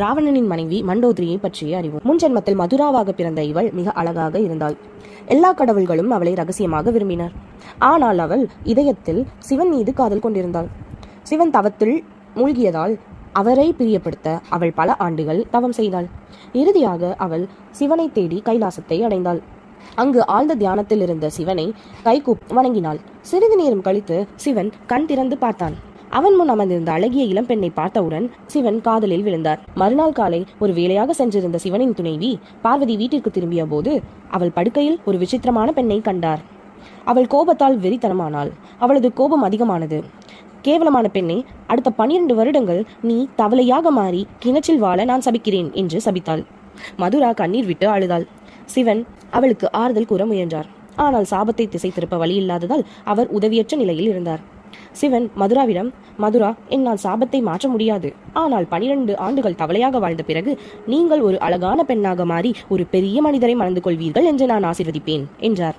ராவணனின் மனைவி மண்டோதரியை பற்றிய அறிவோம். முன்ஜென்மத்தில் மதுராவாக பிறந்த இவள் மிக அழகாக இருந்தாள். எல்லா கடவுள்களும் அவளை ரகசியமாக விரும்பினர். ஆனால் அவள் இதயத்தில் சிவன் மீது காதல் கொண்டிருந்தாள். சிவன் தவத்தில் மூழ்கியதால் அவரை பிரியப்படுத்த அவள் பல ஆண்டுகள் தவம் செய்தாள். இறுதியாக அவள் சிவனை தேடி கைலாசத்தை அடைந்தாள். அங்கு ஆழ்ந்த தியானத்தில் இருந்த சிவனை கைகூப்பி வணங்கினாள். சிறிது நேரம் கழித்து சிவன் கண் திறந்து பார்த்தான். அவன் முன் அமர்ந்திருந்த அழகிய இளம்பெண்ணை பார்த்தவுடன் சிவன் காதலில் விழுந்தார். மறுநாள் காலை ஒரு வேலையாக சென்றிருந்த சிவனின் துணைவி பார்வதி வீட்டிற்கு திரும்பிய போது அவள் படுக்கையில் ஒரு விசித்திரமான பெண்ணை கண்டார். அவள் கோபத்தால் வெறித்தனமானாள். அவளது கோபம் அதிகமானது. கேவலமான பெண்ணே, அடுத்த 12 வருடங்கள் நீ தவளையாக மாறி கிணற்றில் வாழ நான் சபிக்கிறேன் என்று சபித்தாள். மதுரா கண்ணீர் விட்டு அழுதாள். சிவன் அவளுக்கு ஆறுதல் கூற முயன்றார். ஆனால் சாபத்தை திசை திருப்ப வழி இல்லாததால் அவர் உதவியற்ற நிலையில் இருந்தார். சிவன் மதுராவிடம், மதுரா, என்னால் சாபத்தை மாற்ற முடியாது. ஆனால் 12 ஆண்டுகள் தவளையாக வாழ்ந்த பிறகு நீங்கள் ஒரு அழகான பெண்ணாக மாறி ஒரு பெரிய மனிதரை மணந்து கொள்வீர்கள் என்று நான் ஆசீர்வதிப்பேன் என்றார்.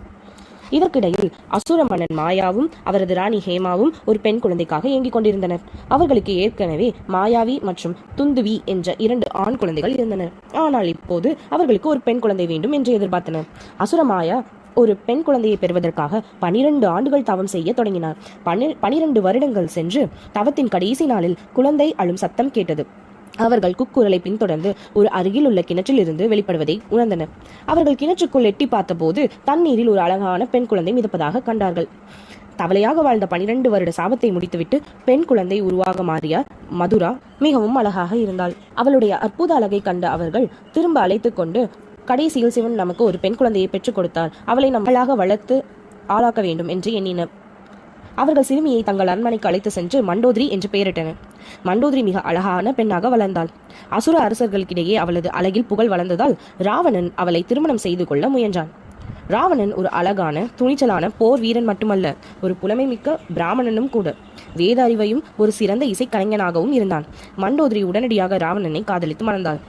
இதற்கிடையில் அசுர மன்னன் மாயாவும் அவரது ராணி ஹேமாவும் ஒரு பெண் குழந்தைக்காக ஏங்கிக் கொண்டிருந்தனர். அவர்களுக்கு ஏற்கனவே மாயாவி மற்றும் துந்துவி என்ற 2 ஆண் குழந்தைகள் இருந்தனர். ஆனால் இப்போது அவர்களுக்கு ஒரு பெண் குழந்தை வேண்டும் என்று எதிர்பார்த்தனர். அசுர மாயா ஒரு பெண் குழந்தையை பெறுவதற்காக 12 ஆண்டுகள் தவம் செய்ய தொடங்கினார். 12 வருடங்கள் சென்று தவத்தின் கடைசி நாளில் குழந்தை அழும் சத்தம் கேட்டது. அவர்கள் குக்குரலை பின்தொடர்ந்து ஒரு அருகில் உள்ள கிணற்றில் இருந்து வெளிப்படுவதை உணர்ந்தனர். அவர்கள் கிணற்றுக்குள் எட்டி பார்த்தபோது தண்ணீரில் ஒரு அழகான பெண் குழந்தை மிதப்பதாக கண்டார்கள். தவளையாக வாழ்ந்த 12 வருட சாபத்தை முடித்துவிட்டு பெண் குழந்தை உருவாக மாறிய மதுரா மிகவும் அழகாக இருந்தாள். அவளுடைய அற்புத அழகை கண்ட அவர்கள் திரும்ப அழைத்து கொண்டு, கடைசியில் சிவன் நமக்கு ஒரு பெண் குழந்தையை பெற்றுக் கொடுத்தார், அவளை நம்மளாக வளர்த்து ஆளாக்க வேண்டும் என்று எண்ணினர். அவர்கள் சிறுமியை தங்கள் அரண்மனைக்கு அழைத்து சென்று மண்டோதரி என்று பெயரிட்டனர். மண்டோதரி மிக அழகான பெண்ணாக வளர்ந்தாள். அசுர அரசர்களுக்கிடையே அவளது அழகில் புகழ் வளர்ந்ததால் ராவணன் அவளை திருமணம் செய்து கொள்ள முயன்றான். ராவணன் ஒரு அழகான துணிச்சலான போர் வீரன் மட்டுமல்ல, ஒரு புலமைமிக்க பிராமணனும் கூட. வேத அறிவையும் ஒரு சிறந்த இசைக்கலைஞனாகவும் இருந்தான். மண்டோதரி உடனடியாக ராவணனை காதலித்து மணந்தாள்.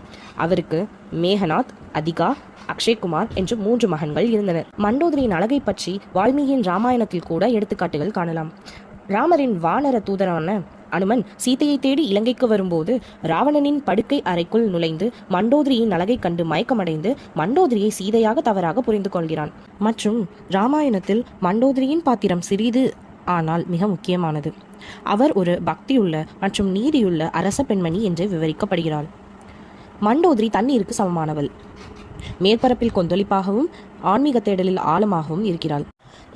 அவருக்கு மேகநாத், அதிகா, அக்ஷய்குமார் என்று 3 மகன்கள் இருந்தனர். மண்டோதரியின் அழகை பற்றி வால்மீகியின் ராமாயணத்தில் கூட எடுத்துக்காட்டுகள் காணலாம். ராமரின் வானர தூதரான அனுமன் சீதையை தேடி இலங்கைக்கு வரும்போது ராவணனின் படுக்கை அறைக்குள் நுழைந்து மண்டோதரியின் அழகை கண்டு மயக்கமடைந்து மண்டோதரியை சீதையாக தவறாக புரிந்து கொள்கிறான். மற்றும் ராமாயணத்தில் மண்டோதரியின் பாத்திரம் சிறிது ஆனால் மிக முக்கியமானது. அவர் ஒரு பக்தியுள்ள மற்றும் நீதியுள்ள அரச பெண்மணி என்று விவரிக்கப்படுகிறாள். மண்டோதரி தண்ணீருக்கு சமமானவள். மேற்பரப்பில் கொந்தளிப்பாகவும் ஆன்மீக தேடலில் ஆழமாகவும் இருக்கிறாள்.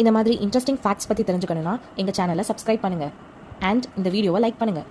இந்த மாதிரி இன்ட்ரெஸ்டிங் ஃபேக்ட்ஸ் பற்றி தெரிஞ்சுக்கணும்னா எங்கள் சேனலை சப்ஸ்கிரைப் பண்ணுங்கள் அண்ட் இந்த வீடியோவை லைக் பண்ணுங்கள்.